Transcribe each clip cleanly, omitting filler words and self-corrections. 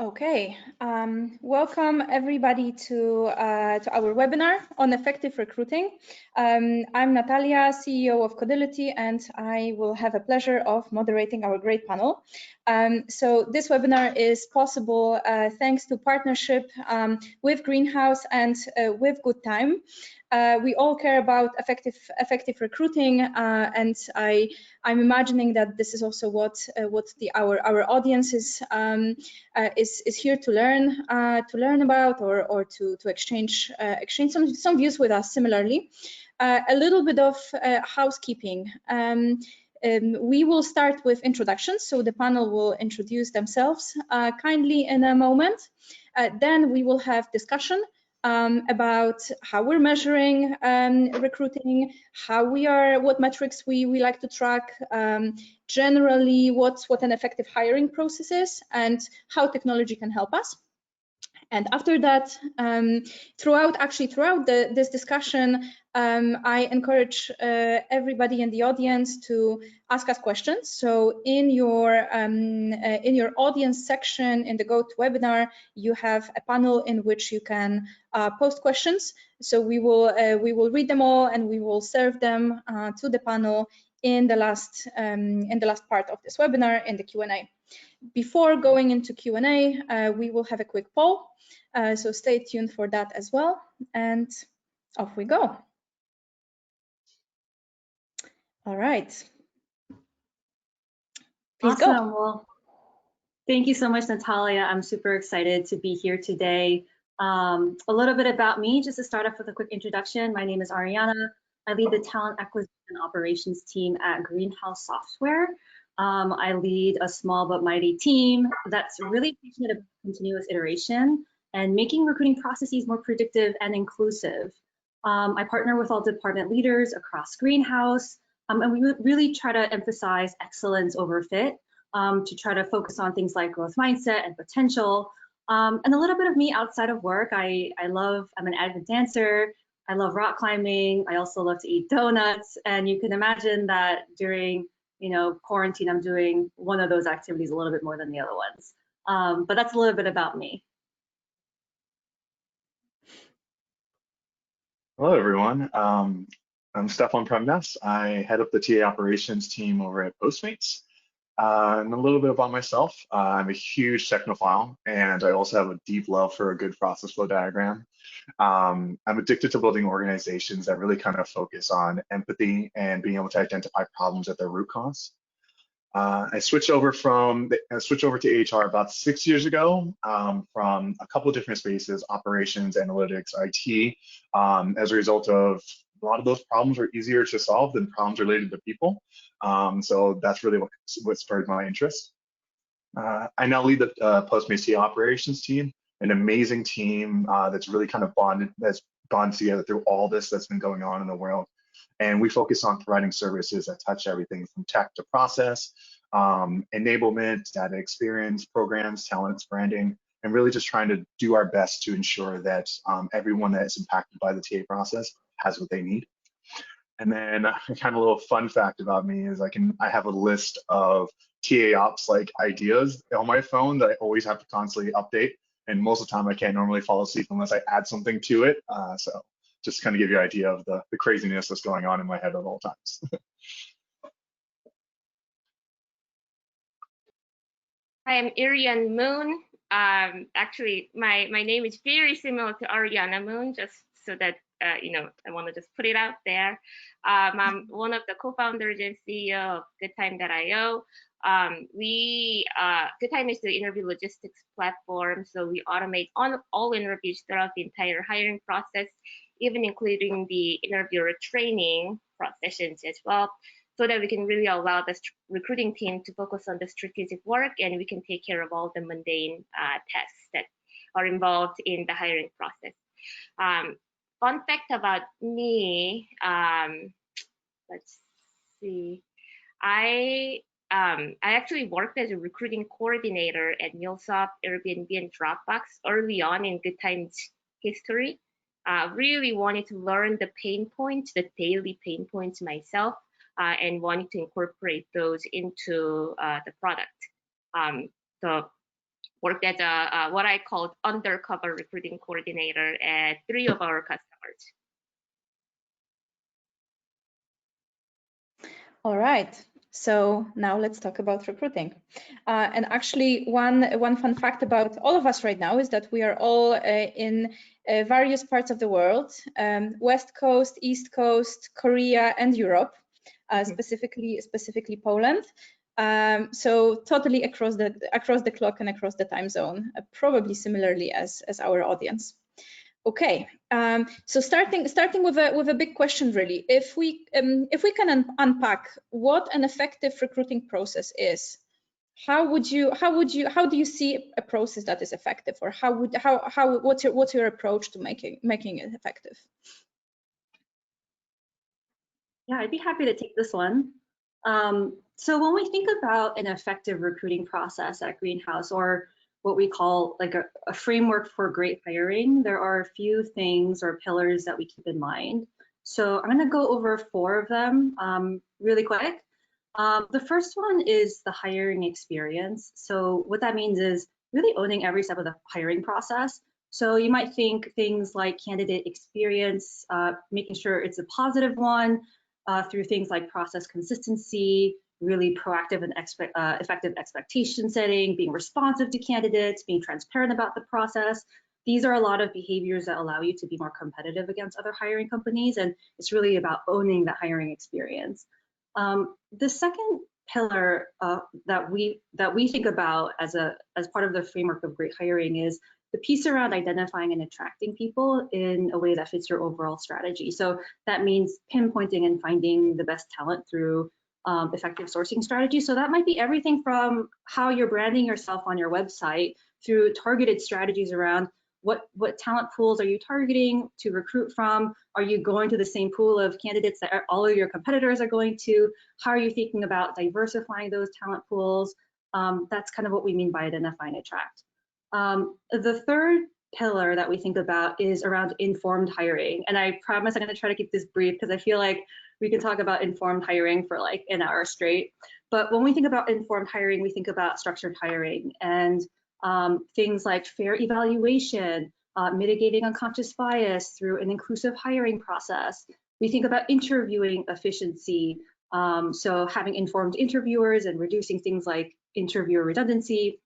Okay, welcome everybody to our webinar on effective recruiting. I'm Natalia, CEO of Codility, and I will have a pleasure of moderating our great panel. So this webinar is possible thanks to partnership with Greenhouse and with Good Time. We all care about effective recruiting, and I'm imagining that this is also what our audience is here to learn about or to exchange some views with us. Similarly, a little bit of housekeeping. We will start with introductions, so the panel will introduce themselves kindly in a moment. Then we will have discussion about how we're measuring recruiting, what metrics we like to track, generally what an effective hiring process is, and how technology can help us. And after that, throughout this discussion, I encourage everybody in the audience to ask us questions. So in your audience section in the GoToWebinar, you have a panel in which you can post questions. So we will read them all and we will serve them to the panel in the last part of this webinar in the Q&A. Before going into Q&A, we will have a quick poll. So stay tuned for that as well, and off we go. All right. Please awesome. Go. Well, thank you so much, Natalia. I'm super excited to be here today. A little bit about me, just to start off with a quick introduction. My name is Ariana. I lead the talent acquisition and operations team at Greenhouse Software. I lead a small but mighty team that's really passionate about continuous iteration and making recruiting processes more predictive and inclusive. I partner with all department leaders across Greenhouse, and we really try to emphasize excellence over fit, to try to focus on things like growth mindset and potential. And a little bit of me outside of work, I'm an avid dancer. I love rock climbing. I also love to eat donuts. And you can imagine that during quarantine, I'm doing one of those activities a little bit more than the other ones. But that's a little bit about me. Hello, everyone. I'm Stephan from I head up the TA operations team over at Postmates. And a little bit about myself. I'm a huge technophile, and I also have a deep love for a good process flow diagram. I'm addicted to building organizations that really kind of focus on empathy and being able to identify problems at their root cause. I switched over to HR about 6 years ago, from a couple of different spaces: operations, analytics, IT. As a result of a lot of those problems are easier to solve than problems related to people. So that's really what spurred my interest. I now lead the Postmates TA operations team, an amazing team that's really kind of bonded together through all this that's been going on in the world. And we focus on providing services that touch everything from tech to process, enablement, data experience, programs, talents, branding, and really just trying to do our best to ensure that everyone that is impacted by the TA process has what they need. And then kind of a little fun fact about me is I have a list of TA ops ideas on my phone that I always have to constantly update. And most of the time I can't normally fall asleep unless I add something to it. So just kind of give you an idea of the craziness that's going on in my head at all times. Hi, I'm Ariana Moon. Actually, my name is very similar to Ariana Moon, just so that I want to just put it out there. I'm one of the co-founders and CEO of GoodTime.io. GoodTime is the interview logistics platform, so we automate all interviews throughout the entire hiring process, even including the interviewer training sessions as well, so that we can really allow the recruiting team to focus on the strategic work, and we can take care of all the mundane tasks that are involved in the hiring process. Fun fact about me, let's see, I actually worked as a recruiting coordinator at MuleSoft, Airbnb, and Dropbox early on in GoodTime's history. Really wanted to learn the daily pain points myself, and wanted to incorporate those into the product. So worked as a what I called undercover recruiting coordinator at 3 of our customers. All right. So now let's talk about recruiting. And actually, one fun fact about all of us right now is that we are all in various parts of the world: West Coast, East Coast, Korea, and Europe, specifically Poland. So totally across the clock and across the time zone, probably similarly as our audience. Okay, so starting with a big question, really. If we can unpack what an effective recruiting process is, how do you see a process that is effective, or what's your approach to making it effective? Yeah, I'd be happy to take this one. So when we think about an effective recruiting process at Greenhouse, or what we call like a framework for great hiring, there are a few things or pillars that we keep in mind. So I'm going to go over 4 of them really quick. The first one is the hiring experience. So what that means is really owning every step of the hiring process. So you might think things like candidate experience, making sure it's a positive one, through things like process consistency, really proactive and effective expectation setting, being responsive to candidates, being transparent about the process. These are a lot of behaviors that allow you to be more competitive against other hiring companies, and it's really about owning the hiring experience. The second pillar that we think about as part of the framework of great hiring is the piece around identifying and attracting people in a way that fits your overall strategy. So that means pinpointing and finding the best talent through effective sourcing strategies. So that might be everything from how you're branding yourself on your website through targeted strategies around what talent pools are you targeting to recruit from? Are you going to the same pool of candidates that all of your competitors are going to? How are you thinking about diversifying those talent pools? That's kind of what we mean by identify and attract. The third pillar that we think about is around informed hiring. And I promise I'm going to try to keep this brief because I feel like we can talk about informed hiring for like an hour straight. But when we think about informed hiring, we think about structured hiring and things like fair evaluation, mitigating unconscious bias through an inclusive hiring process. We think about interviewing efficiency, so having informed interviewers and reducing things like interviewer redundancy.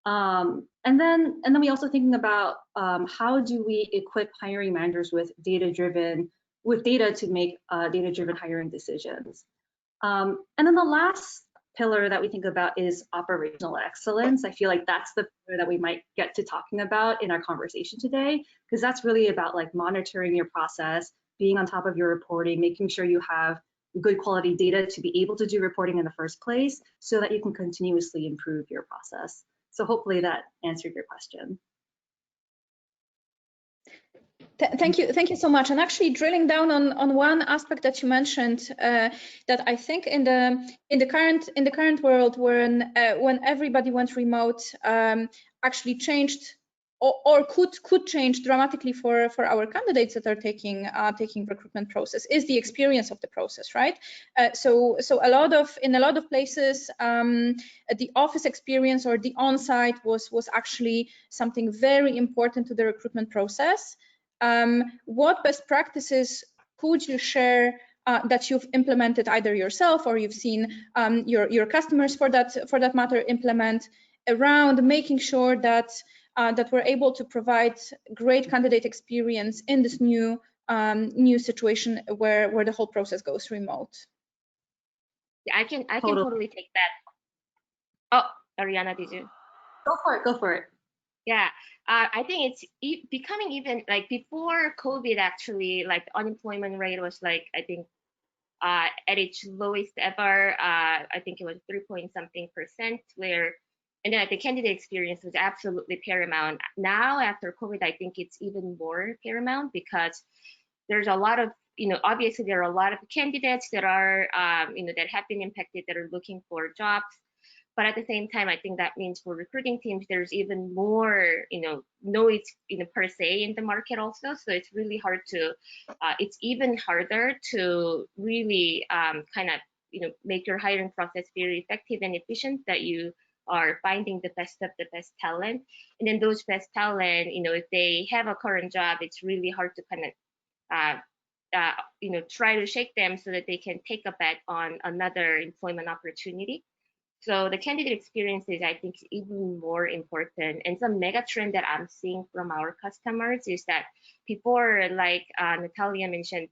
And then we also thinking about how do we equip hiring managers with data to make data-driven hiring decisions. And then the last pillar that we think about is operational excellence. I feel like that's the pillar that we might get to talking about in our conversation today, because that's really about like monitoring your process, being on top of your reporting, making sure you have good quality data to be able to do reporting in the first place so that you can continuously improve your process. So hopefully that answered your question. Thank you so much. And actually, drilling down on one aspect that you mentioned, that I think in the current world, when everybody went remote, actually changed or could change dramatically for our candidates that are taking recruitment process, is the experience of the process, right? So in a lot of places, the office experience or the on-site was actually something very important to the recruitment process. What best practices could you share that you've implemented either yourself or you've seen your customers for that matter implement around making sure that we're able to provide great candidate experience in this new situation where the whole process goes remote? Yeah, I can totally take that. Oh, Ariana, did you? Go for it. Yeah, I think it's becoming even like before COVID, actually, like the unemployment rate was like, I think at its lowest ever. I think it was 3-point-something%, and then the candidate experience was absolutely paramount. Now after COVID, I think it's even more paramount because there's a lot of, obviously there are a lot of candidates that are, that have been impacted, that are looking for jobs. But at the same time, I think that means for recruiting teams, there's even more, noise, per se in the market also. So it's really hard to, it's even harder to really kind of, make your hiring process very effective and efficient, that you are finding the best of the best talent. And then those best talent, if they have a current job, it's really hard to kind of try to shake them so that they can take a bet on another employment opportunity. So the candidate experience is, I think, even more important. And some mega trend that I'm seeing from our customers is that before, like Natalia mentioned,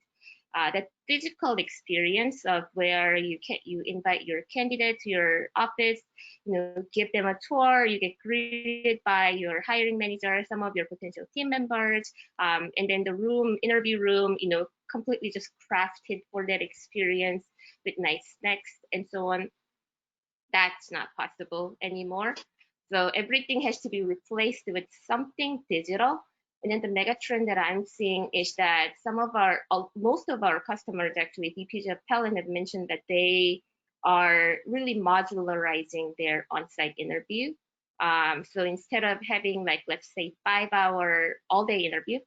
that physical experience of where you invite your candidate to your office, give them a tour, you get greeted by your hiring manager, some of your potential team members, and then the interview room, completely just crafted for that experience with nice snacks and so on. That's not possible anymore. So everything has to be replaced with something digital. And then the mega trend that I'm seeing is that most of our customers, actually, VPs of Talent have mentioned that they are really modularizing their on-site interview. So instead of having, like, let's say 5-hour all-day interview,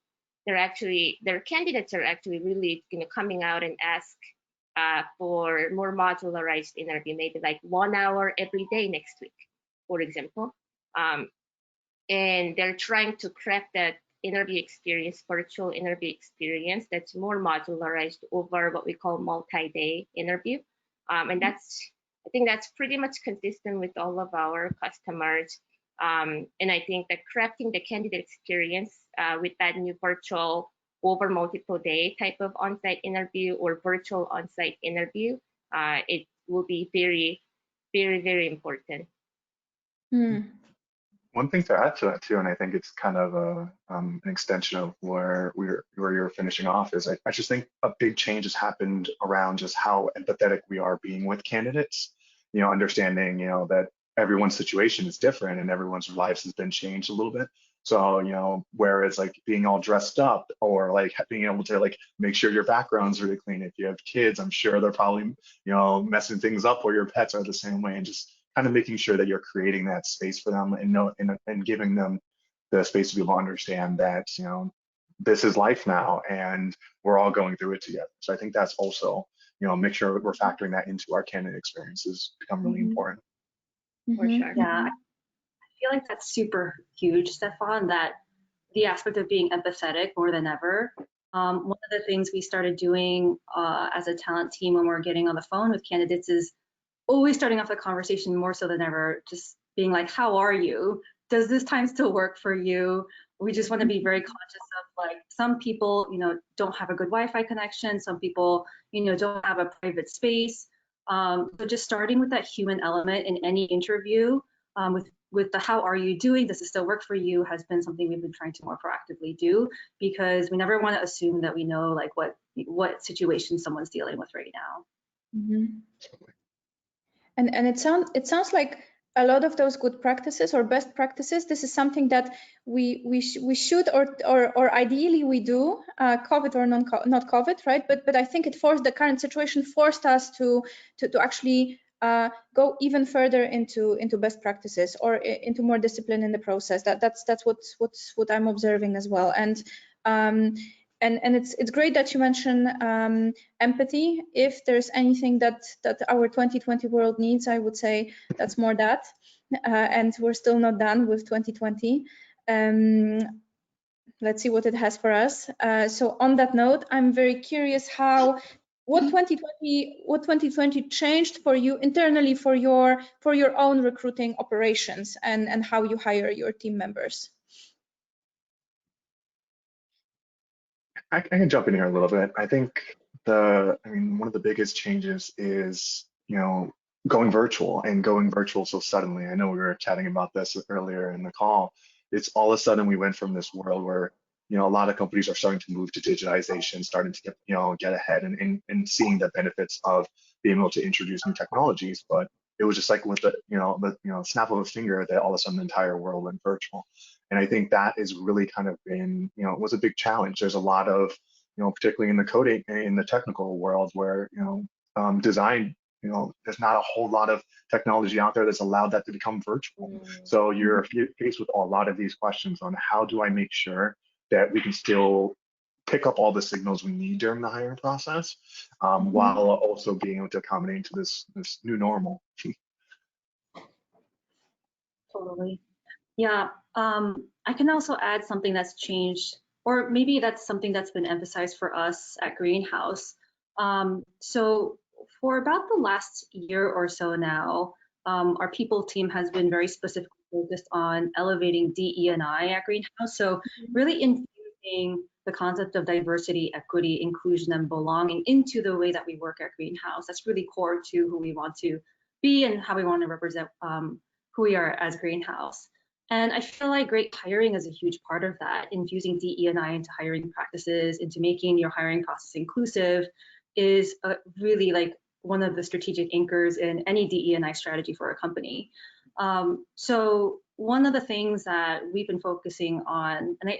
their candidates are actually really coming out and ask for more modularized interview, maybe like 1 hour every day next week, for example. And they're trying to craft that virtual interview experience that's more modularized over what we call multi-day interview. And I think that's pretty much consistent with all of our customers. And I think that crafting the candidate experience with that new virtual over multiple day type of on-site interview or virtual on-site interview, it will be very, very, very important. One thing to add to that too, and I think it's kind of an extension of where you're finishing off, is I just think a big change has happened around just how empathetic we are being with candidates. Understanding that everyone's situation is different and everyone's lives has been changed a little bit. So, whereas like being all dressed up or like being able to like make sure your background's really clean. If you have kids, I'm sure they're probably, messing things up, or your pets are the same way, and just kind of making sure that you're creating that space for them and giving them the space to be able to understand that, this is life now and we're all going through it together. So I think that's also, make sure we're factoring that into our candidate experiences become really important. For sure. Yeah. I feel like that's super huge, Stephan, that the aspect of being empathetic more than ever. One of the things we started doing as a talent team when we're getting on the phone with candidates is always starting off the conversation more so than ever, just being like, how are you? Does this time still work for you? We just want to be very conscious of, like, some people, don't have a good Wi-Fi connection. Some people, don't have a private space. But just starting with that human element in any interview, with the how are you doing, does it still work for you, has been something we've been trying to more proactively do, because we never want to assume that we know like what situation someone's dealing with right now. And it sounds like a lot of those good practices or best practices, this is something that we should or ideally we do, COVID or not COVID, right? But I think the current situation forced us to actually go even further into best practices or into more discipline in the process. That's what I'm observing as well. And it's great that you mention empathy. If there's anything that our 2020 world needs, I would say that's more that. And we're still not done with 2020. Let's see what it has for us. So on that note, I'm very curious what 2020 changed for you internally for your own recruiting operations and how you hire your team members. I can jump in here a little bit. I think one of the biggest changes is, going virtual so suddenly. I know we were chatting about this earlier in the call. It's all of a sudden we went from this world where, a lot of companies are starting to move to digitization, starting to get ahead and seeing the benefits of being able to introduce new technologies. But it was just like with the snap of a finger that all of a sudden the entire world went virtual. And I think that is really kind of been, it was a big challenge. There's a lot of, particularly in the coding, in the technical world where, design, there's not a whole lot of technology out there that's allowed that to become virtual. So you're faced with a lot of these questions on how do I make sure that we can still pick up all the signals we need during the hiring process, while also being able to accommodate to this new normal. Totally. Yeah, I can also add something that's changed, or maybe that's something that's been emphasized for us at Greenhouse. So for about the last year or so now, our people team has been very specifically focused on elevating DE&I at Greenhouse. So really infusing the concept of diversity, equity, inclusion, and belonging into the way that we work at Greenhouse. That's really core to who we want to be and how we want to represent who we are as Greenhouse. And I feel like great hiring is a huge part of that, infusing DE&I into hiring practices, into making your hiring process inclusive is really like one of the strategic anchors in any DE&I strategy for a company. So one of the things that we've been focusing on, and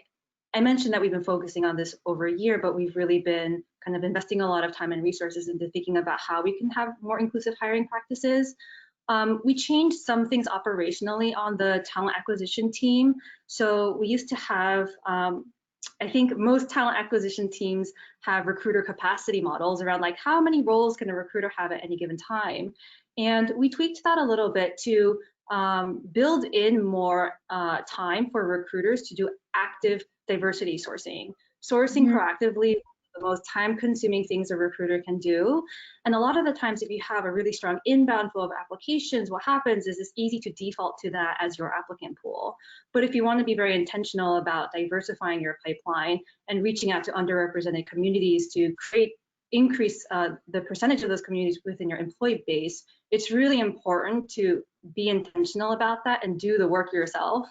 I mentioned that we've been focusing on this over a year, but we've really been kind of investing a lot of time and resources into thinking about how we can have more inclusive hiring practices. We changed some things operationally on the talent acquisition team. So we used to have, I think most talent acquisition teams have recruiter capacity models around like how many roles can a recruiter have at any given time. And we tweaked that a little bit to build in more time for recruiters to do active diversity sourcing proactively, the most time-consuming things a recruiter can do. And a lot of the times, if you have a really strong inbound flow of applications, what happens is it's easy to default to that as your applicant pool. But if you want to be very intentional about diversifying your pipeline and reaching out to underrepresented communities to increase the percentage of those communities within your employee base, it's really important to be intentional about that and do the work yourself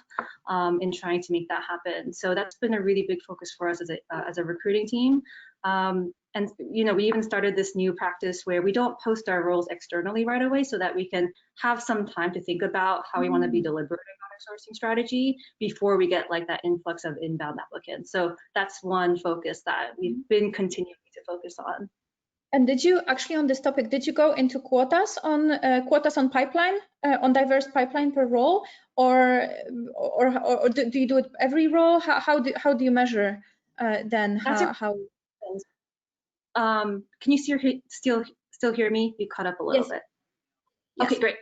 in trying to make that happen. So that's been a really big focus for us as a recruiting team. And you know, we even started this new practice where we don't post our roles externally right away, so that we can have some time to think about how we want to be deliberate about our sourcing strategy before we get like that influx of inbound applicants. So that's one focus that we've been continuing to focus on. And did you actually, on this topic, did you go into quotas on pipeline, on diverse pipeline per role, or do you do it every role? How do you measure then? How? Can you still hear me? You cut up a little bit. Yes. Okay, great.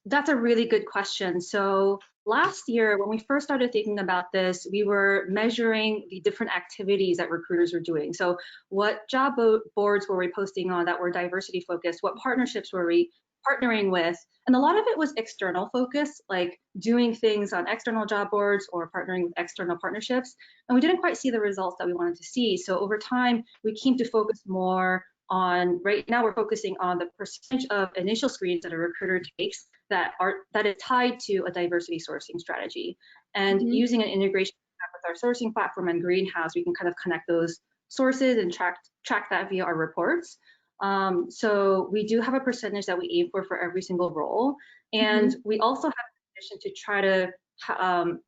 That's a really good question. So last year, when we first started thinking about this, we were measuring the different activities that recruiters were doing. So what job boards were we posting on that were diversity focused? What partnerships were we partnering with? And a lot of it was external focus, like doing things on external job boards or partnering with external partnerships. And we didn't quite see the results that we wanted to see. So over time, we came to focus more on, right now we're focusing on the percentage of initial screens that a recruiter takes that is tied to a diversity sourcing strategy. And using an integration with our sourcing platform and Greenhouse, we can kind of connect those sources and track that via our reports. So we do have a percentage that we aim for every single role. And we also have a mission to try to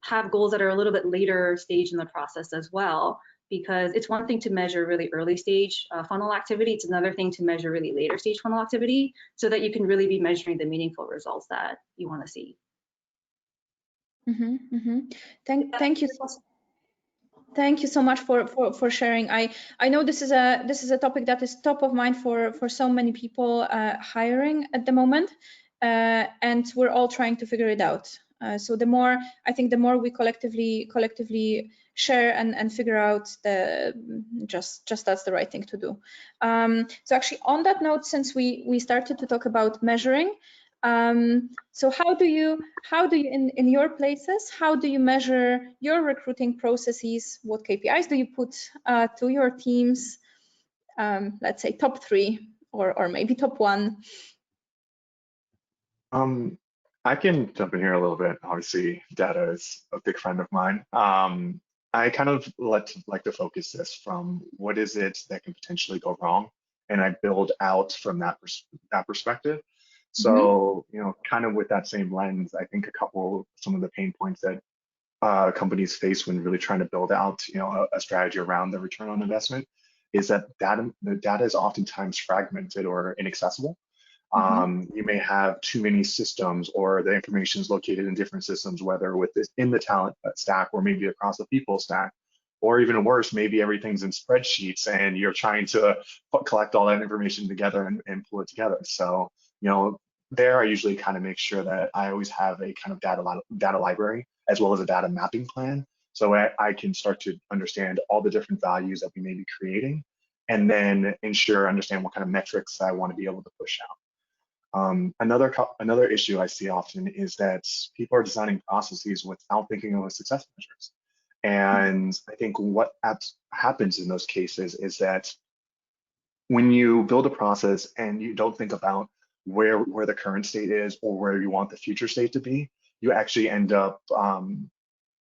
have goals that are a little bit later stage in the process as well, because it's one thing to measure really early stage funnel activity. It's another thing to measure really later stage funnel activity, so that you can really be measuring the meaningful results that you want to see. Thank you. Thank you so much for sharing. I know this is a topic that is top of mind for so many people hiring at the moment, and we're all trying to figure it out. So the more we collectively share and figure out, just that's the right thing to do. So actually, on that note, since we started to talk about measuring, so how do you in your places, how do you measure your recruiting processes? What KPIs do you put to your teams? Let's say top 3 or maybe top 1. I can jump in here a little bit. Obviously, data is a big friend of mine. I kind of like to focus this from what is it that can potentially go wrong, and I build out from that perspective. So, you know, kind of with that same lens, I think some of the pain points that companies face when really trying to build out, you know, a strategy around the return on investment is that the data is oftentimes fragmented or inaccessible. You may have too many systems, or the information is located in different systems, whether in the talent stack or maybe across the people stack, or even worse, maybe everything's in spreadsheets and you're trying to collect all that information together and pull it together. So, you know, there, I usually kind of make sure that I always have a kind of data library as well as a data mapping plan. So I can start to understand all the different values that we may be creating, and then understand what kind of metrics I want to be able to push out. Another issue I see often is that people are designing processes without thinking of success measures. And I think what happens in those cases is that when you build a process and you don't think about where the current state is or where you want the future state to be, you actually end up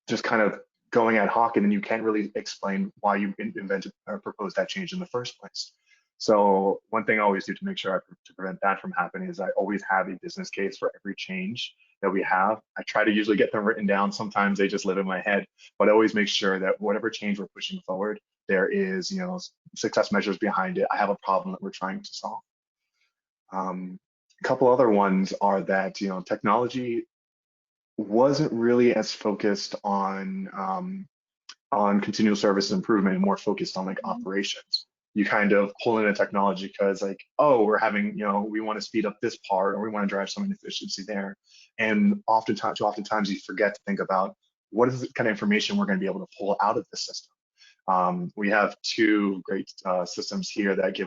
just kind of going ad hoc, and then you can't really explain why you invented or proposed that change in the first place. So one thing I always do to make sure to prevent that from happening is I always have a business case for every change that we have. I try to usually get them written down. Sometimes they just live in my head, but I always make sure that whatever change we're pushing forward, there is, success measures behind it. I have a problem that we're trying to solve. A couple other ones are that, technology wasn't really as focused on continual service improvement, and more focused on like operations. You kind of pull in a technology because like, oh, we're having, we want to speed up this part, or we want to drive some inefficiency there. And oftentimes you forget to think about what is the kind of information we're going to be able to pull out of the system. We have two great systems here that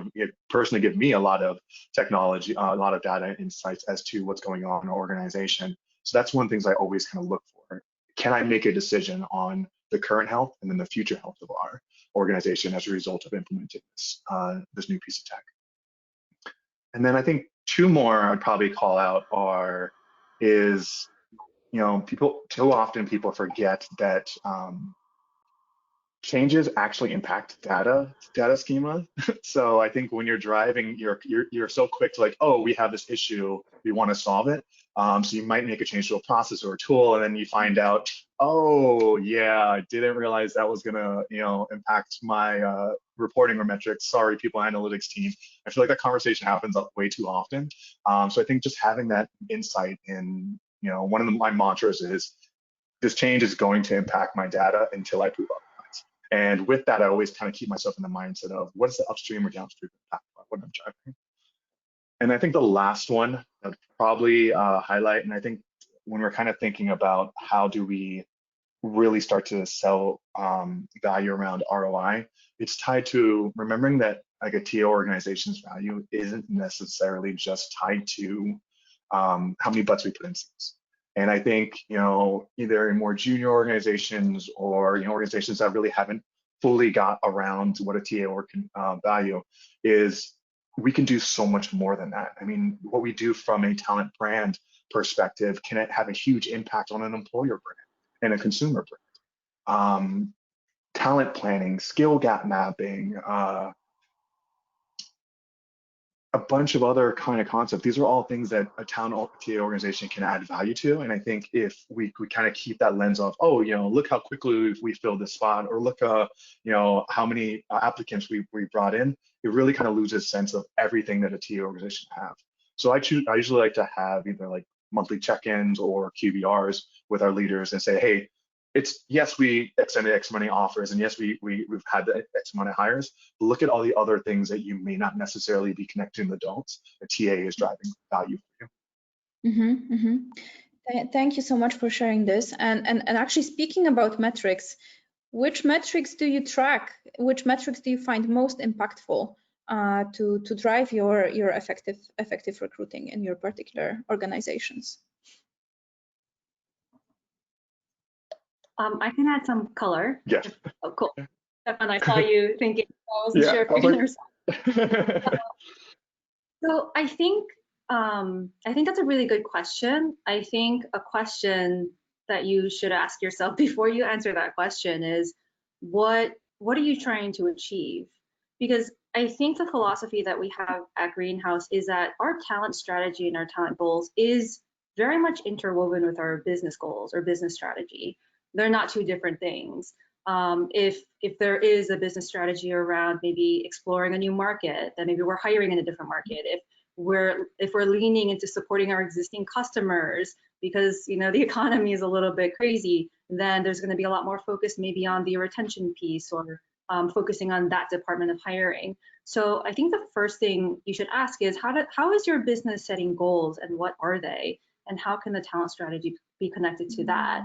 personally give me a lot of technology, a lot of data insights as to what's going on in our organization. So that's one of the things I always kind of look for. Can I make a decision on the current health and then the future health of our organization as a result of implementing this new piece of tech? And then I think two more I'd probably call out is too often people forget that changes actually impact data schema. So I think when you're driving, you're so quick to like, oh, we have this issue, we want to solve it. So you might make a change to a process or a tool, and then you find out, oh yeah, I didn't realize that was gonna impact my reporting or metrics. Sorry, people analytics team. I feel like that conversation happens way too often. So I think just having that insight in, one of my mantras is, this change is going to impact my data until I prove otherwise. And with that, I always kind of keep myself in the mindset of what is the upstream or downstream impact of what I'm driving. And I think the last one I'd probably highlight, and I think when we're kind of thinking about how do we really start to sell value around ROI, it's tied to remembering that like a TA organization's value isn't necessarily just tied to how many butts we put in seats. And I think, either in more junior organizations or organizations that really haven't fully got around what a TA org can value is, we can do so much more than that. I mean, what we do from a talent brand perspective can have a huge impact on an employer brand and a consumer brand. Talent planning, skill gap mapping, a bunch of other kind of concepts. These are all things that a talent TA organization can add value to. And I think if we kind of keep that lens of, oh, look how quickly we filled this spot, or look, how many applicants we brought in, it really kind of loses sense of everything that a TA organization have. So I usually like to have either like monthly check-ins or QBRs with our leaders and say, hey, yes, we extended X many offers, and yes, we've had the X amount of hires, but look at all the other things that you may not necessarily be connecting the dots. A TA is driving value for you. Thank you so much for sharing this. And actually, speaking about metrics, which metrics do you track? Which metrics do you find most impactful to drive your effective recruiting in your particular organizations? I can add some color. Yeah. Oh, cool. Stephan, I saw you thinking. I wasn't sure if you're going to. So I think that's a really good question. I think a question that you should ask yourself before you answer that question is, what are you trying to achieve? Because I think the philosophy that we have at Greenhouse is that our talent strategy and our talent goals is very much interwoven with our business goals or business strategy. They're not two different things. If there is a business strategy around maybe exploring a new market, then maybe we're hiring in a different market. If we're leaning into supporting our existing customers because the economy is a little bit crazy, then there's going to be a lot more focus maybe on the retention piece or focusing on that department of hiring. So I think the first thing you should ask is how is your business setting goals, and what are they, and how can the talent strategy be connected to that?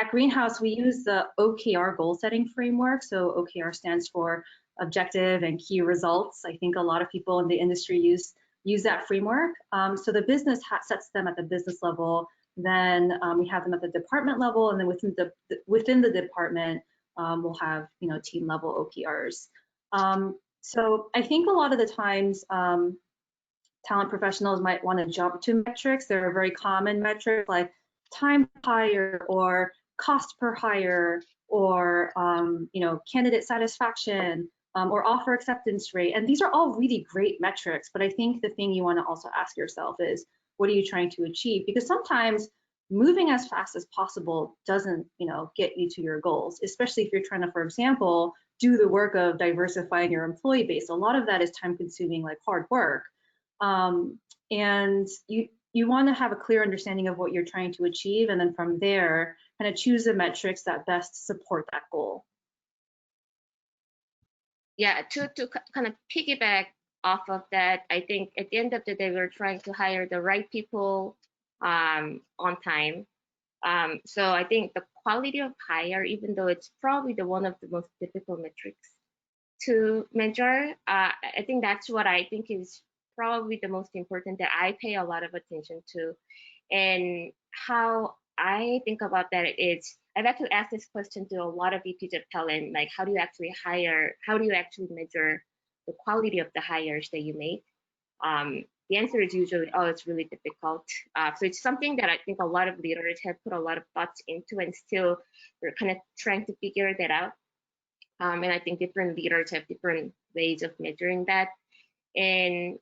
At Greenhouse, we use the OKR goal setting framework. So OKR stands for objective and key results. I think a lot of people in the industry use that framework. So the business sets them at the business level, then we have them at the department level, and then within the department, we'll have team level OKRs. So I think a lot of the times talent professionals might want to jump to metrics. There are very common metrics like time to hire, or cost per hire, or candidate satisfaction, or offer acceptance rate. And these are all really great metrics, but I think the thing you want to also ask yourself is, what are you trying to achieve? Because sometimes moving as fast as possible doesn't get you to your goals, especially if you're trying to, for example, do the work of diversifying your employee base. A lot of that is time consuming, like hard work. And you want to have a clear understanding of what you're trying to achieve, and then from there, kind of choose the metrics that best support that goal. Yeah, to kind of piggyback off of that, I think at the end of the day, we're trying to hire the right people on time. So I think the quality of hire, even though it's probably one of the most difficult metrics to measure, I think that's what I think is probably the most important, that I pay a lot of attention to. And how I think about that is, I've actually asked this question to a lot of VPs of talent, like how do you actually hire, how do you actually measure the quality of the hires that you make? The answer is usually, oh, it's really difficult. So it's something that I think a lot of leaders have put a lot of thoughts into, and still they're kind of trying to figure that out. And I think different leaders have different ways of measuring that. And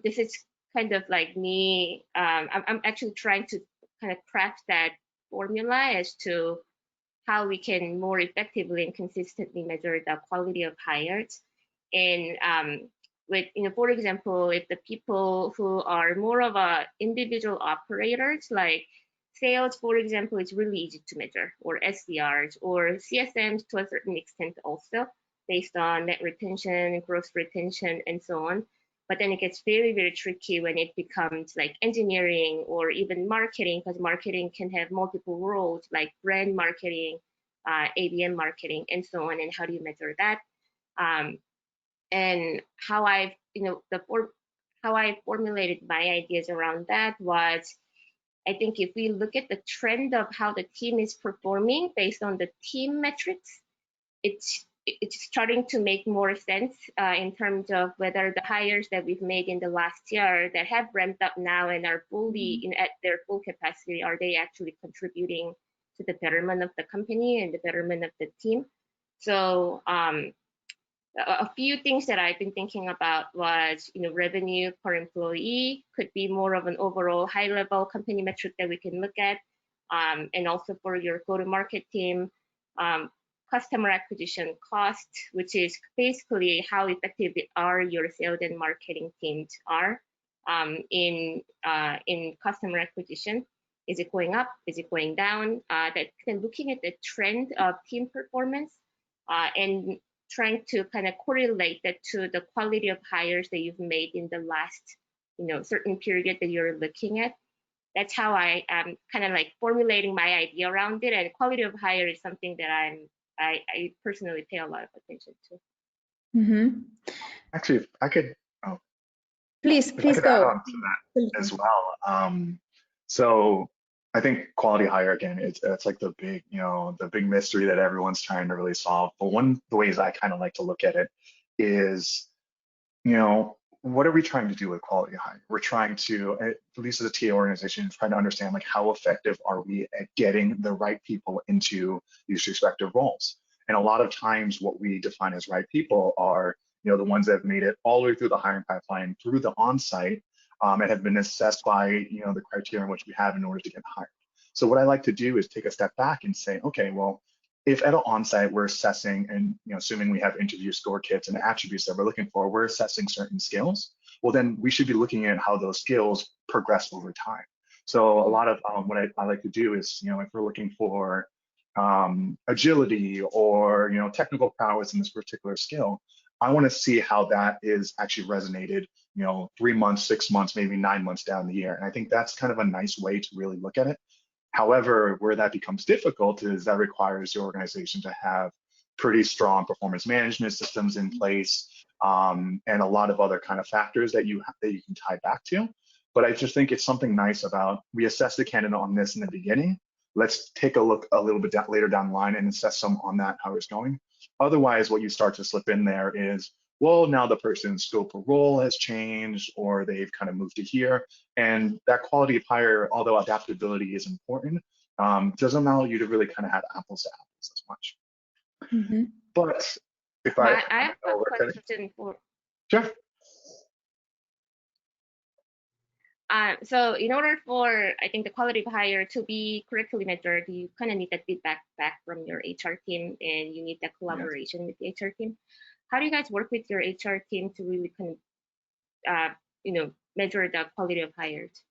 this is kind of like me, I'm actually trying to kind of craft that formula as to how we can more effectively and consistently measure the quality of hires. And with, for example, if the people who are more of a individual operators, like sales, for example, it's really easy to measure, or SDRs, or CSMs to a certain extent also, based on net retention, gross retention, and so on. But then it gets very, very tricky when it becomes like engineering or even marketing, because marketing can have multiple roles, like brand marketing, ABM marketing, and so on. And how do you measure that? And how I've, how I formulated my ideas around that was, I think if we look at the trend of how the team is performing based on the team metrics, it's starting to make more sense in terms of whether the hires that we've made in the last year that have ramped up now and are fully at their full capacity, are they actually contributing to the betterment of the company and the betterment of the team? So a few things that I've been thinking about was, revenue per employee could be more of an overall high-level company metric that we can look at, and also for your go-to-market team, customer acquisition cost, which is basically how effective are your sales and marketing teams are in customer acquisition. Is it going up? Is it going down? Then looking at the trend of team performance and trying to kind of correlate that to the quality of hires that you've made in the last, certain period that you're looking at. That's how I am kind of like formulating my idea around it. And quality of hire is something that I personally pay a lot of attention to. Mm-hmm. Actually, if I could, please go add on to that as well. So I think quality hire, again, it's like the big mystery that everyone's trying to really solve. But one of the ways I kind of like to look at it is, what are we trying to do with quality hire? We're trying to, at least as a TA organization, trying to understand like how effective are we at getting the right people into these respective roles. And a lot of times what we define as right people are, the ones that have made it all the way through the hiring pipeline, through the on-site, and have been assessed by, the criteria in which we have in order to get hired. So what I like to do is take a step back and say, okay, well, if at an on-site we're assessing, and assuming we have interview score kits and attributes that we're looking for, we're assessing certain skills, well, then we should be looking at how those skills progress over time. So a lot of what I like to do is, if we're looking for agility or technical prowess in this particular skill. I want to see how that is actually resonated 3 months, 6 months, maybe 9 months down the year. And I think that's kind of a nice way to really look at it. However, where that becomes difficult is that requires your organization to have pretty strong performance management systems in place, and a lot of other kind of factors that you can tie back to. But I just think it's something nice about, we assess the candidate on this in the beginning. Let's take a look a little bit later down the line and assess some on that, how it's going. Otherwise, what you start to slip in there is, well, now the person's scope of role has changed, or they've kind of moved to here. And that quality of hire, although adaptability is important, doesn't allow you to really kind of have apples to apples as much. Mm-hmm. But if I have a question for. Sure. So in order for, I think, the quality of hire to be correctly measured, you kind of need that feedback back from your HR team, and you need that collaboration with the HR team. How do you guys work with your HR team to really kind of, measure the quality of hires?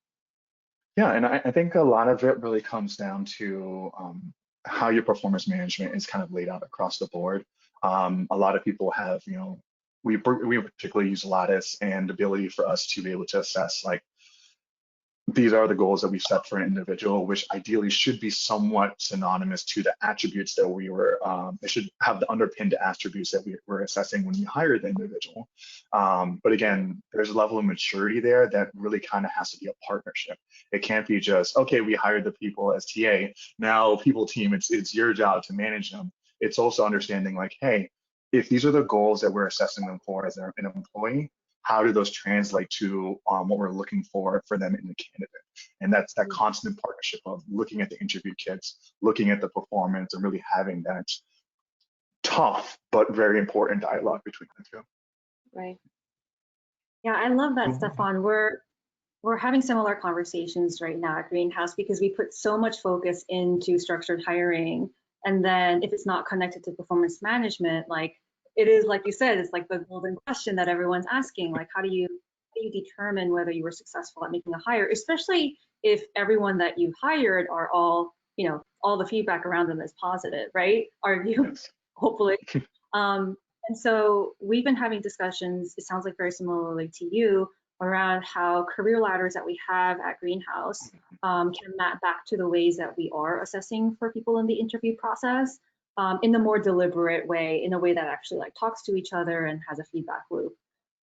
Yeah, and I think a lot of it really comes down to how your performance management is kind of laid out across the board. A lot of people have, we particularly use Lattice, and the ability for us to be able to assess, like, these are the goals that we set for an individual, which ideally should be somewhat synonymous to the attributes that we were, it should have the underpinned attributes that we were assessing when we hired the individual. But again, there's a level of maturity there that really kind of has to be a partnership. It can't be just, okay, we hired the people as TA, now people team, it's your job to manage them. It's also understanding, like, hey, if these are the goals that we're assessing them for as an employee, how do those translate to what we're looking for them in the candidate? And that's that constant partnership of looking at the interview kits, looking at the performance, and really having that tough but very important dialogue between the two. Right. Yeah, I love that, Stephan. We're having similar conversations right now at Greenhouse, because we put so much focus into structured hiring, and then if it's not connected to performance management, like, it is, like you said, it's like the golden question that everyone's asking, like, how do you determine whether you were successful at making a hire, especially if everyone that you hired are all, all the feedback around them is positive, right? Our view, hopefully. And so we've been having discussions, it sounds like very similarly to you, around how career ladders that we have at Greenhouse can map back to the ways that we are assessing for people in the interview process. In a more deliberate way, in a way that actually talks to each other and has a feedback loop.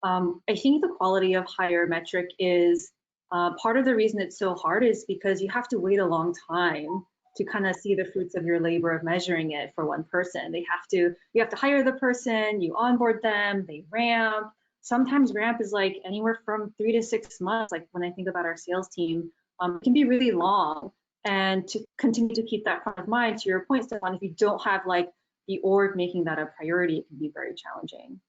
I think the quality of hire metric is part of the reason it's so hard is because you have to wait a long time to kind of see the fruits of your labor of measuring it for one person. You have to hire the person, you onboard them, they ramp. Sometimes ramp is like anywhere from 3 to 6 months. Like when I think about our sales team, it can be really long. And to continue to keep that front of mind, to your point, Stephan, if you don't have the org making that a priority, it can be very challenging.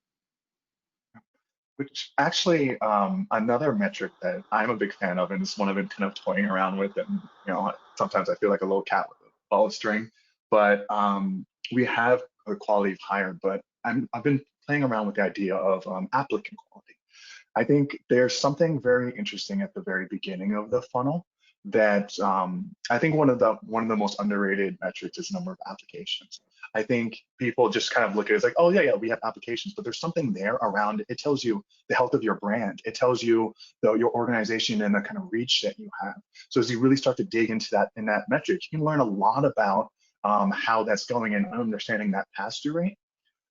Which actually, another metric that I'm a big fan of, and it's one I've been kind of toying around with, and sometimes I feel like a little cat with a ball of string, but we have a quality of hire, but I've been playing around with the idea of applicant quality. I think there's something very interesting at the very beginning of the funnel that I think one of the most underrated metrics is number of applications. I think people just kind of look at it as like, oh yeah, we have applications, but there's something there around it. It tells you the health of your brand. It tells you your organization and the kind of reach that you have. So as you really start to dig into that in that metric, you can learn a lot about how that's going and understanding that pass-through rate.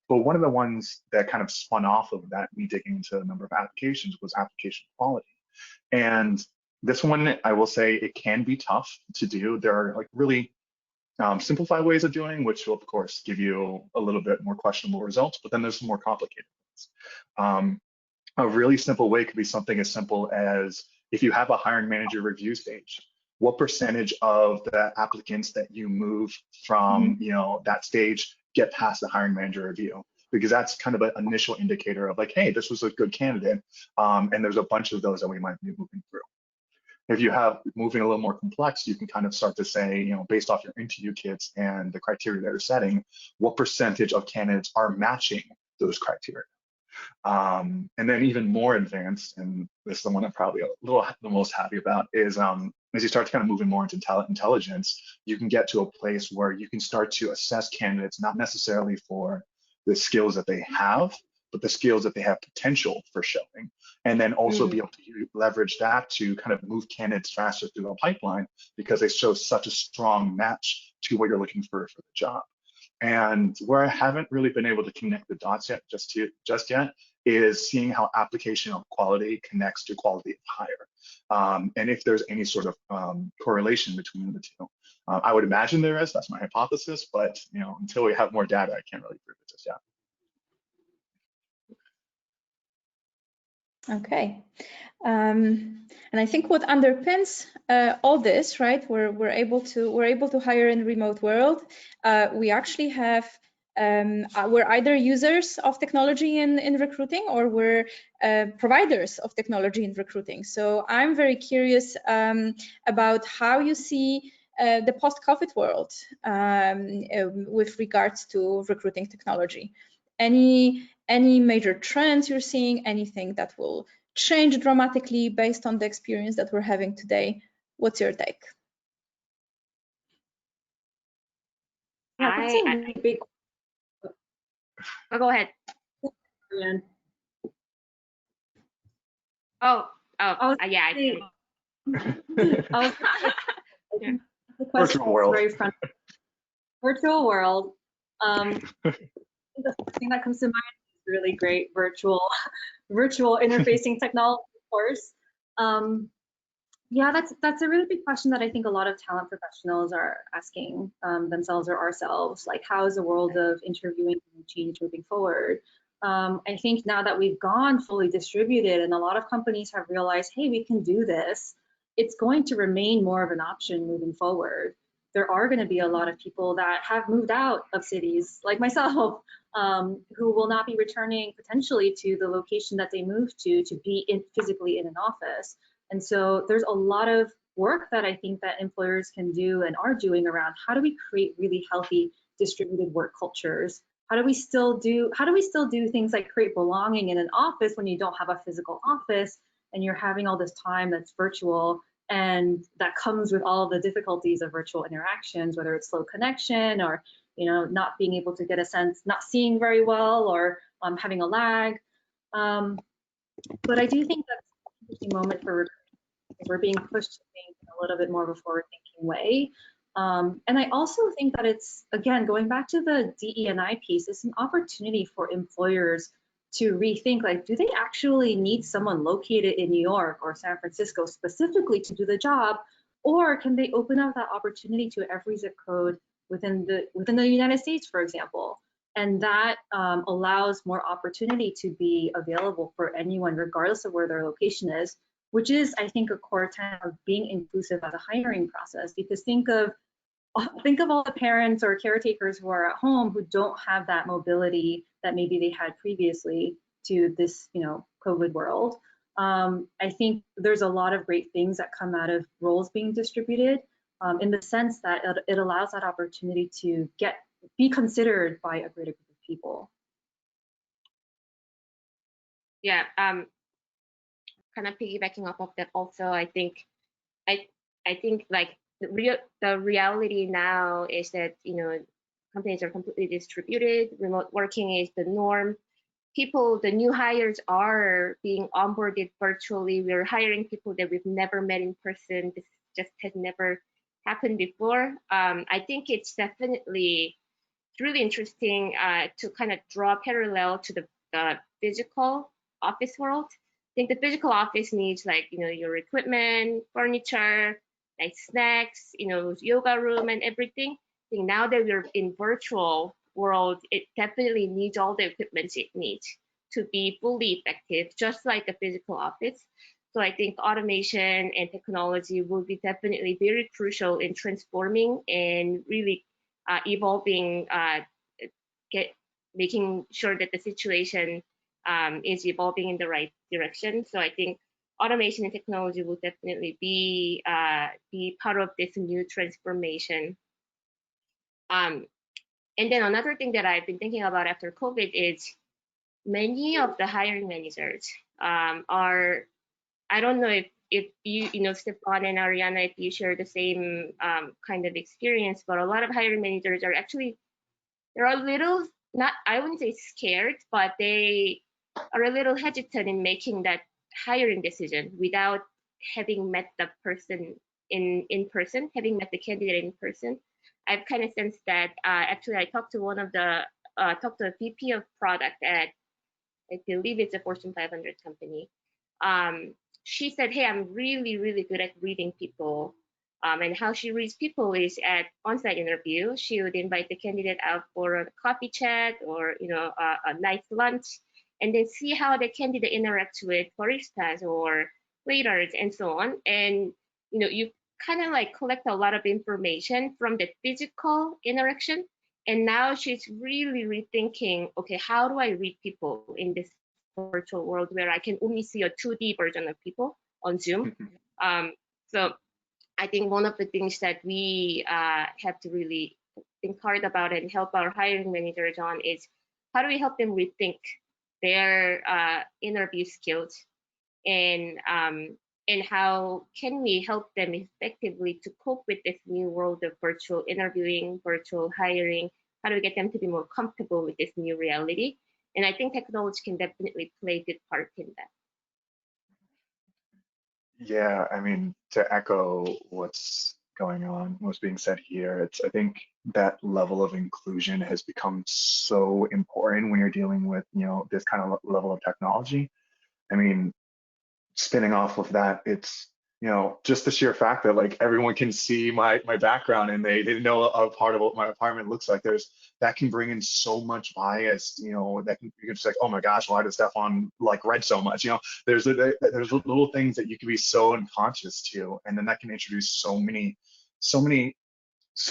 But one of the ones that kind of spun off of that, me digging into the number of applications, was application quality. And this one, I will say, it can be tough to do. There are really simplified ways of doing, which will of course give you a little bit more questionable results, but then there's some more complicated ones. A really simple way could be something as simple as, if you have a hiring manager review stage, what percentage of the applicants that you move from that stage get past the hiring manager review? Because that's kind of an initial indicator of like, hey, this was a good candidate, and there's a bunch of those that we might be moving through. If you have moving a little more complex, you can kind of start to say, based off your interview kits and the criteria that you're setting, what percentage of candidates are matching those criteria? And then even more advanced, and this is the one I'm probably the most happy about, is As you start to kind of moving more into intelligence, you can get to a place where you can start to assess candidates not necessarily for the skills that they have, but the skills that they have potential for showing, and then also be able to leverage that to kind of move candidates faster through the pipeline because they show such a strong match to what you're looking for the job. And where I haven't really been able to connect the dots yet, just yet, is seeing how application of quality connects to quality of hire, and if there's any sort of correlation between the two. I would imagine there is. That's my hypothesis, but until we have more data, I can't really prove it just yet. Okay. And I think what underpins all this, right? We're able to hire in the remote world. We actually have we're either users of technology in recruiting, or we're providers of technology in recruiting. So I'm very curious about how you see the post-COVID world with regards to recruiting technology. Any major trends you're seeing, anything that will change dramatically based on the experience that we're having today? What's your take? Yeah, that's a big. Oh, go ahead. Iain. Yeah. Virtual world. Very fun. Virtual world. The first thing that comes to mind is really great virtual interfacing technology, of course. Yeah, that's a really big question that I think a lot of talent professionals are asking themselves or ourselves. Like, how is the world of interviewing change moving forward? I think now that we've gone fully distributed and a lot of companies have realized, hey, we can do this, it's going to remain more of an option moving forward. There are going to be a lot of people that have moved out of cities, like myself, who will not be returning potentially to the location that they moved to be physically in an office. And so there's a lot of work that I think that employers can do and are doing around how do we create really healthy distributed work cultures? How do we still do things like create belonging in an office when you don't have a physical office and you're having all this time that's virtual, and that comes with all of the difficulties of virtual interactions, whether it's slow connection or not being able to get a sense, not seeing very well, or having a lag. But I do think that's an interesting moment for recruiting. We're being pushed to think in a little bit more of a forward-thinking way. And I also think that it's, again, going back to the DE&I piece, it's an opportunity for employers to rethink, like, do they actually need someone located in New York or San Francisco specifically to do the job, or can they open up that opportunity to every zip code within the United States, for example? And that allows more opportunity to be available for anyone, regardless of where their location is, which is, I think, a core tenet of being inclusive as a hiring process. Because think of all the parents or caretakers who are at home who don't have that mobility that maybe they had previously to this, COVID world. I think there's a lot of great things that come out of roles being distributed, in the sense that it allows that opportunity to be considered by a greater group of people. Yeah, kind of piggybacking off of that also, I think like the reality now is that companies are completely distributed. Remote working is the norm. The new hires are being onboarded virtually. We're hiring people that we've never met in person. This just has never happened before. I think it's definitely really interesting to kind of draw a parallel to the physical office world. I think the physical office needs, like, your equipment, furniture, like snacks, yoga room and everything. I think now that we're in virtual world, it definitely needs all the equipment it needs to be fully effective, just like a physical office. So I think automation and technology will be definitely very crucial in transforming and really evolving, making sure that the situation is evolving in the right direction. So I think automation and technology will definitely be part of this new transformation. And then another thing that I've been thinking about after COVID is many of the hiring managers are, I don't know if if you know, Stephan and Ariana, if you share the same kind of experience, but a lot of hiring managers are actually, they're a little, not, I wouldn't say scared, but they are a little hesitant in making that hiring decision without having met the person in person, having met the candidate in person. I've kind of sensed that. Actually, I talked to one of the talked to a VP of product at, I believe it's a Fortune 500 company. She said, "Hey, I'm really, really good at reading people." And how she reads people is at on-site interview. She would invite the candidate out for a coffee chat or, you know, a nice lunch, and then see how the candidate interacts with baristas or waiters and so on. And, you know, you kind of like collect a lot of information from the physical interaction. And now she's really rethinking, okay, how do I read people in this virtual world where I can only see a 2D version of people on Zoom? So I think one of the things that we have to really think hard about and help our hiring managers on is how do we help them rethink their interview skills, and how can we help them effectively to cope with this new world of virtual interviewing, virtual hiring? How do we get them to be more comfortable with this new reality? And I think technology can definitely play a good part in that. Yeah, I mean, to echo what's going on, what's being said here, I think that level of inclusion has become so important when you're dealing with, you know, this kind of level of technology. I mean, spinning off of that, it's, you know, just the sheer fact that like everyone can see my background and they didn't know a part of what my apartment looks like. That can bring in so much bias, you know, that you can just like, oh my gosh, why does Stephan like read so much? You know, there's little things that you can be so unconscious to, and then that can introduce so many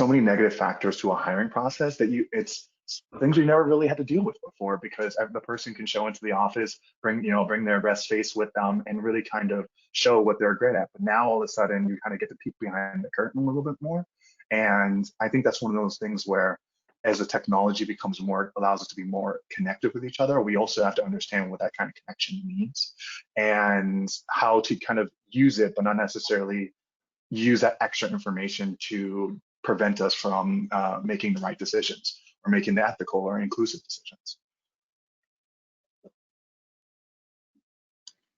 negative factors to a hiring process that it's things we never really had to deal with before, because the person can show into the office, bring their best face with them and really kind of show what they're great at. But now all of a sudden you kind of get to peek behind the curtain a little bit more. And I think that's one of those things where as the technology becomes more, allows us to be more connected with each other, we also have to understand what that kind of connection means and how to kind of use it, but not necessarily use that extra information to prevent us from making the right decisions or making the ethical or inclusive decisions.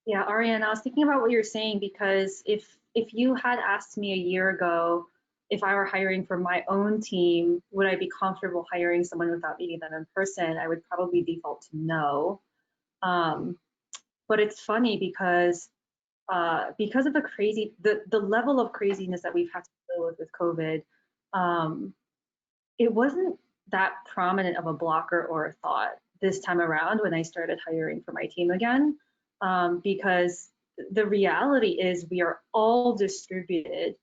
Yeah, Ariana, I was thinking about what you're saying, because if you had asked me a year ago if I were hiring for my own team, would I be comfortable hiring someone without meeting them in person, I would probably default to no. But it's funny because of the level of craziness that we've had to deal with COVID, it wasn't that prominent of a blocker or a thought this time around when I started hiring for my team again, because the reality is we are all distributed,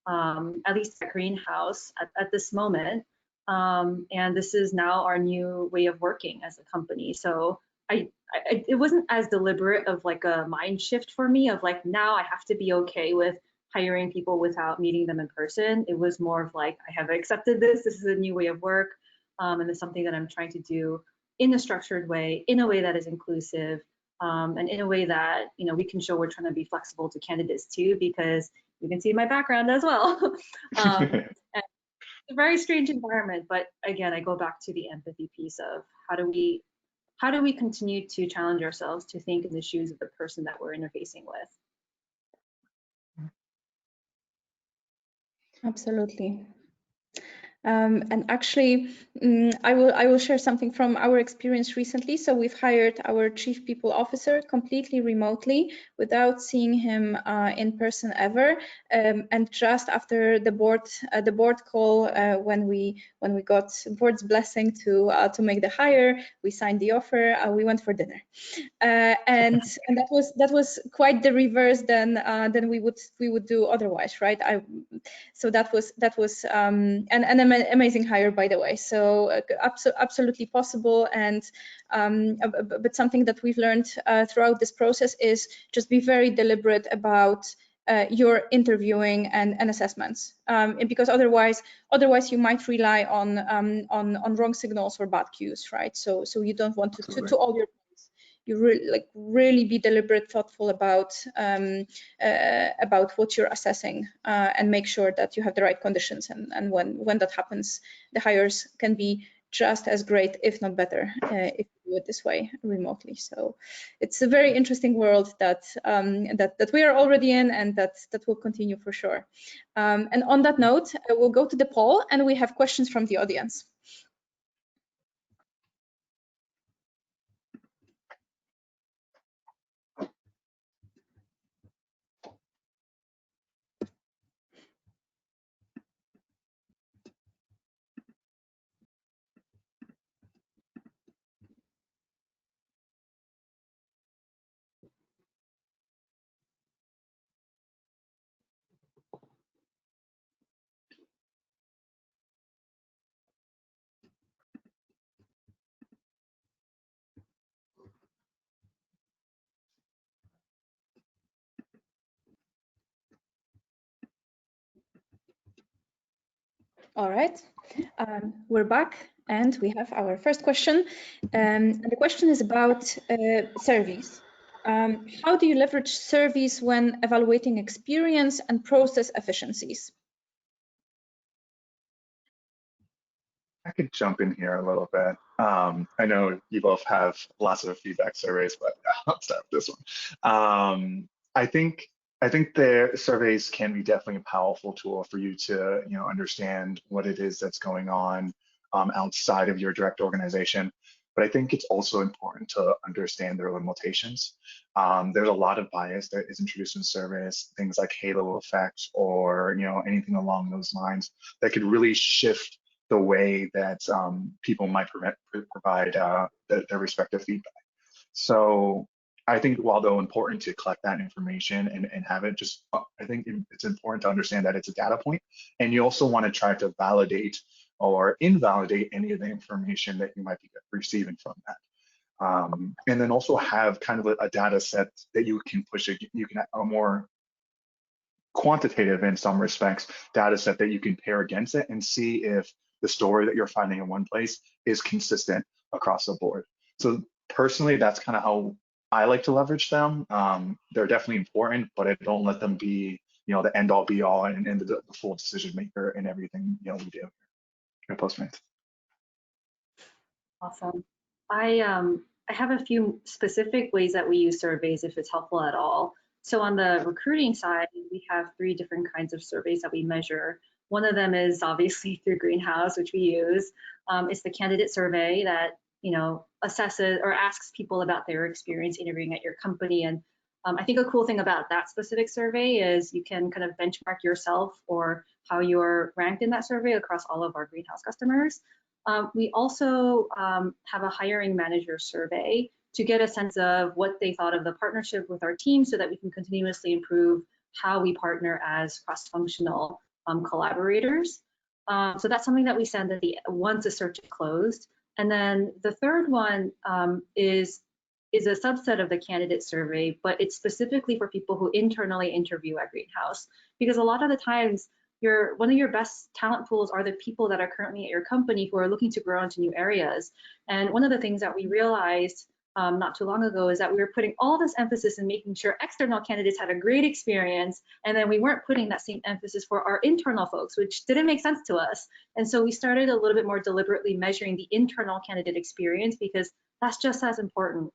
at least at Greenhouse at this moment, and this is now our new way of working as a company. So it wasn't as deliberate of like a mind shift for me of like, now I have to be okay with hiring people without meeting them in person. It was more of like, I have accepted this is a new way of work, and it's something that I'm trying to do in a structured way, in a way that is inclusive, and in a way that, you know, we can show we're trying to be flexible to candidates too, because you can see my background as well. And it's a very strange environment, but again, I go back to the empathy piece of how do we continue to challenge ourselves to think in the shoes of the person that we're interfacing with. Absolutely. And actually, I will share something from our experience recently. So we've hired our chief people officer completely remotely without seeing him in person ever. And just after the board call, when we got board's blessing to make the hire, we signed the offer. We went for dinner, and that was quite the reverse than we would do otherwise, right? So that was an amazing hire, by the way. So absolutely possible, and but something that we've learned throughout this process is just be very deliberate about your interviewing and assessments, because otherwise you might rely on wrong signals or bad cues, right? So you don't want to all your you really be deliberate, thoughtful about what you're assessing, and make sure that you have the right conditions. And when that happens, the hires can be just as great, if not better, if you do it this way remotely. So it's a very interesting world that that we are already in, and that will continue for sure. And on that note, we'll go to the poll, and we have questions from the audience. All right, we're back, and we have our first question. And the question is about surveys. How do you leverage surveys when evaluating experience and process efficiencies? I could jump in here a little bit. I know you both have lots of feedback surveys, but I'll start with this one. I think the surveys can be definitely a powerful tool for you to understand what it is that's going on outside of your direct organization. But I think it's also important to understand their limitations. There's a lot of bias that is introduced in surveys, things like halo effects or anything along those lines that could really shift the way that people might provide their respective feedback. So I think while though important to collect that information and have it, just I think it's important to understand that it's a data point, and you also want to try to validate or invalidate any of the information that you might be receiving from that. And then also have kind of a data set that you can push it. You can have a more quantitative, in some respects, data set that you can pair against it and see if the story that you're finding in one place is consistent across the board. So personally, that's kind of how I like to leverage them. They're definitely important, but I don't let them be, the end all be all and the full decision maker in everything we do at Postmates. Awesome. I have a few specific ways that we use surveys if it's helpful at all. So on the recruiting side, we have 3 different kinds of surveys that we measure. One of them is obviously through Greenhouse, which we use. It's the candidate survey that assesses or asks people about their experience interviewing at your company. And I think a cool thing about that specific survey is you can kind of benchmark yourself or how you're ranked in that survey across all of our Greenhouse customers. We also have a hiring manager survey to get a sense of what they thought of the partnership with our team so that we can continuously improve how we partner as cross-functional collaborators. So that's something that we send at once a search is closed. And then the third one is a subset of the candidate survey, but it's specifically for people who internally interview at Greenhouse, because a lot of the times one of your best talent pools are the people that are currently at your company who are looking to grow into new areas. And one of the things that we realized not too long ago is that we were putting all this emphasis in making sure external candidates had a great experience, and then we weren't putting that same emphasis for our internal folks, which didn't make sense to us. And so we started a little bit more deliberately measuring the internal candidate experience, because that's just as important.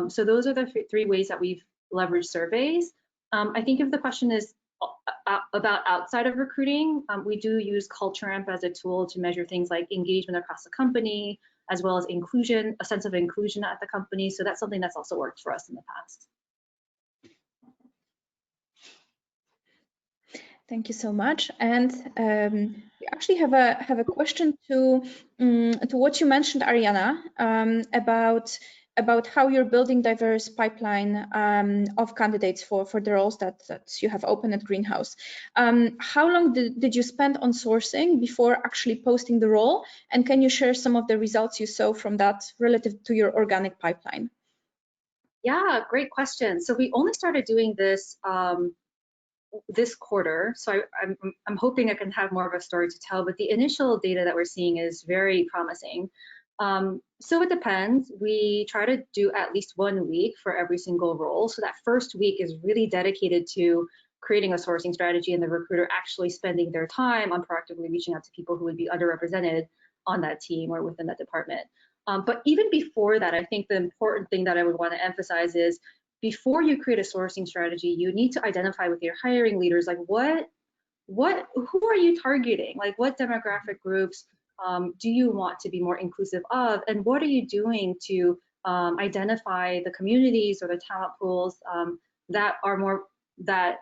So those are the 3 ways that we've leveraged surveys. I think if the question is about outside of recruiting, we do use Culture Amp as a tool to measure things like engagement across the company, as well as inclusion, a sense of inclusion at the company. So that's something that's also worked for us in the past. Thank you so much. And we actually have a question to what you mentioned, Ariana, about how you're building diverse pipeline of candidates for the roles that you have open at Greenhouse. How long did you spend on sourcing before actually posting the role? And can you share some of the results you saw from that relative to your organic pipeline? Yeah, great question. So we only started doing this this quarter, so I'm hoping I can have more of a story to tell, but the initial data that we're seeing is very promising. So it depends. We try to do at least 1 week for every single role. So that first week is really dedicated to creating a sourcing strategy and the recruiter actually spending their time on proactively reaching out to people who would be underrepresented on that team or within that department. But even before that, I think the important thing that I would want to emphasize is before you create a sourcing strategy, you need to identify with your hiring leaders, like who are you targeting? Like what demographic groups do you want to be more inclusive of? And what are you doing to identify the communities or the talent pools that are more, that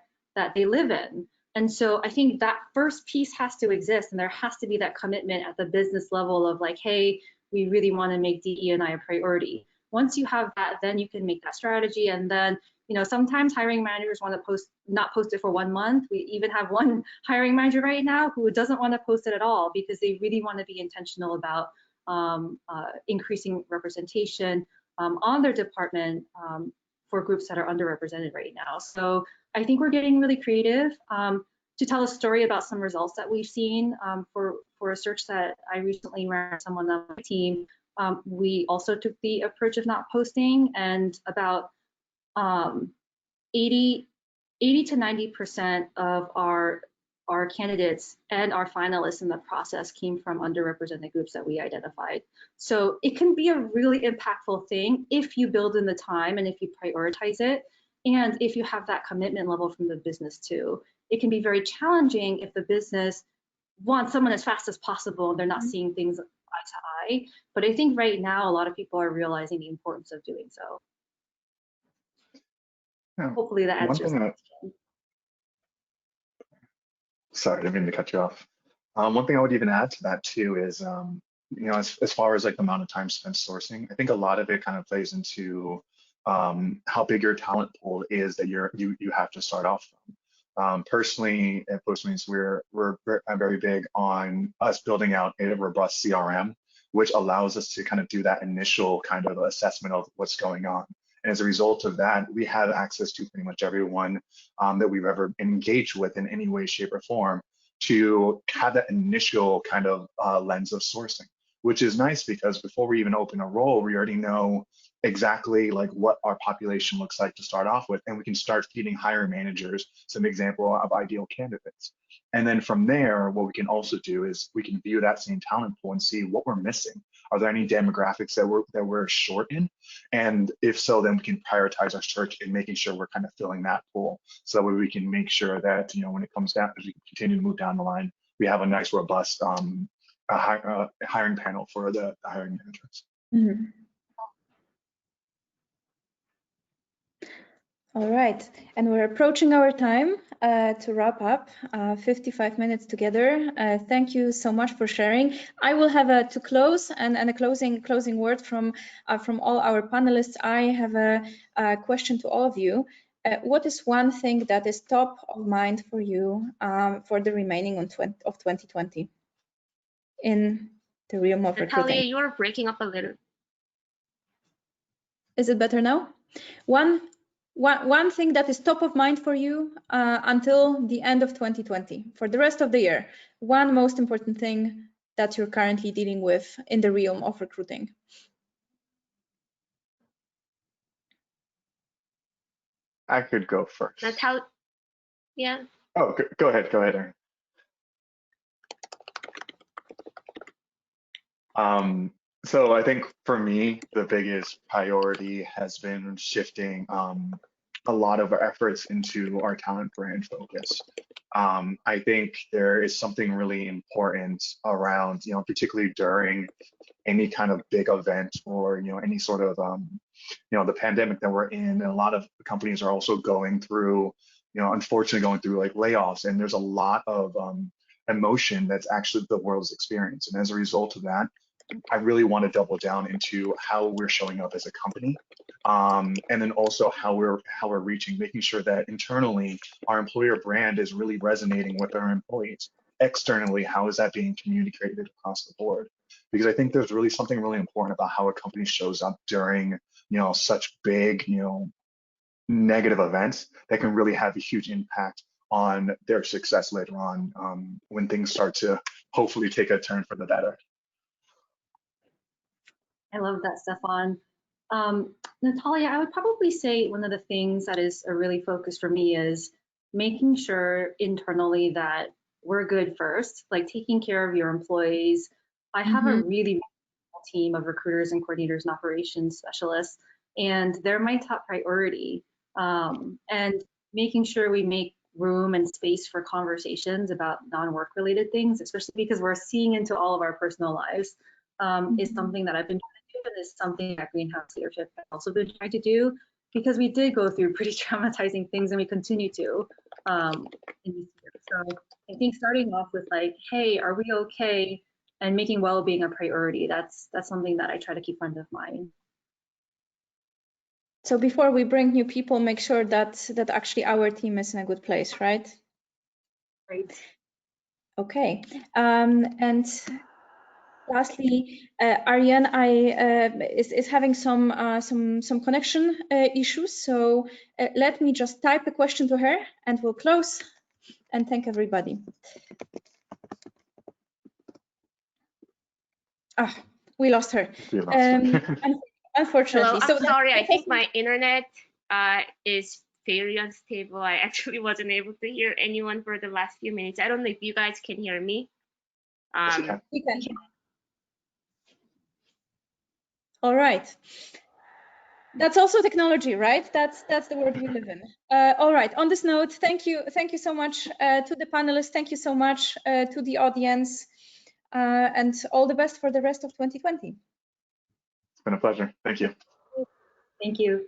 they live in? And so I think that first piece has to exist, and there has to be that commitment at the business level of like, hey, we really want to make DE&I a priority. Once you have that, then you can make that strategy. And then, you know, sometimes hiring managers want to not post it for 1 month. We even have one hiring manager right now who doesn't want to post it at all because they really want to be intentional about increasing representation on their department for groups that are underrepresented right now. So I think we're getting really creative. To tell a story about some results that we've seen for a search that I recently ran with someone on my team, we also took the approach of not posting, and about 80 to 90% of our candidates and our finalists in the process came from underrepresented groups that we identified. So it can be a really impactful thing if you build in the time and if you prioritize it, and if you have that commitment level from the business too. It can be very challenging if the business wants someone as fast as possible and they're not seeing things eye to eye. But I think right now a lot of people are realizing the importance of doing so. Yeah. Hopefully that answers the question. Sorry, I didn't mean to cut you off. One thing I would even add to that too is, you know, as far as like the amount of time spent sourcing, I think a lot of it kind of plays into how big your talent pool is that you have to start off from. Personally, at Postmates, I'm very big on us building out a robust CRM, which allows us to kind of do that initial kind of assessment of what's going on. And as a result of that, we have access to pretty much everyone that we've ever engaged with in any way, shape, or form to have that initial kind of lens of sourcing, which is nice because before we even open a role, we already know exactly like what our population looks like to start off with, and we can start feeding hiring managers some example of ideal candidates. And then from there, what we can also do is we can view that same talent pool and see what we're missing. Are there any demographics that we're short in? And if so, then we can prioritize our search in making sure we're kind of filling that pool, so that way we can make sure that, you know, when it comes down, as we continue to move down the line, we have a nice robust hiring panel for the hiring managers. Mm-hmm. All right, and we're approaching our time to wrap up, 55 minutes together. Thank you so much for sharing. I will have to close and a closing word from all our panelists. I have a question to all of you. What is one thing that is top of mind for you for the remaining of 2020 in the realm of recruiting? Natalia, you are breaking up a little. Is it better now? One thing that is top of mind for you until the end of 2020, for the rest of the year, one most important thing that you're currently dealing with in the realm of recruiting. I could go first. Natalia, yeah. Oh, go ahead, Ariana. So I think for me, the biggest priority has been shifting a lot of our efforts into our talent brand focus. I think there is something really important around, you know, particularly during any kind of big event or, you know, any sort of, you know, the pandemic that we're in, and a lot of companies are also going through, you know, unfortunately going through like layoffs, and there's a lot of emotion that's actually the world's experience. And as a result of that, I really want to double down into how we're showing up as a company, and then also how we're reaching, making sure that internally our employer brand is really resonating with our employees. Externally, how is that being communicated across the board? Because I think there's really something really important about how a company shows up during, you know, such big, you know, negative events that can really have a huge impact on their success later on when things start to hopefully take a turn for the better. I love that, Stephan. Natalia, I would probably say one of the things that is a really focus for me is making sure internally that we're good first, like taking care of your employees. I have a really small team of recruiters and coordinators and operations specialists, and they're my top priority. And making sure we make room and space for conversations about non-work related things, especially because we're seeing into all of our personal lives, is something that I've been trying to do, and is something that Greenhouse Leadership has also been trying to do, because we did go through pretty traumatizing things and we continue to in this year. So I think starting off with like, hey, are we okay? And making well-being a priority, that's something that I try to keep front of mind. So before we bring new people, make sure that actually our team is in a good place, right? Right. Okay. And lastly, Ariane is having some connection issues. So let me just type a question to her, and we'll close. And thank everybody. Ah, we lost her. Unfortunately. Hello, So I'm sorry. I think my internet is very unstable. I actually wasn't able to hear anyone for the last few minutes. I don't know if you guys can hear me. We can. All right. That's also technology, right? That's the world we live in. All right. On this note, thank you so much to the panelists. Thank you so much to the audience, and all the best for the rest of 2020. It's been a pleasure. Thank you. Thank you.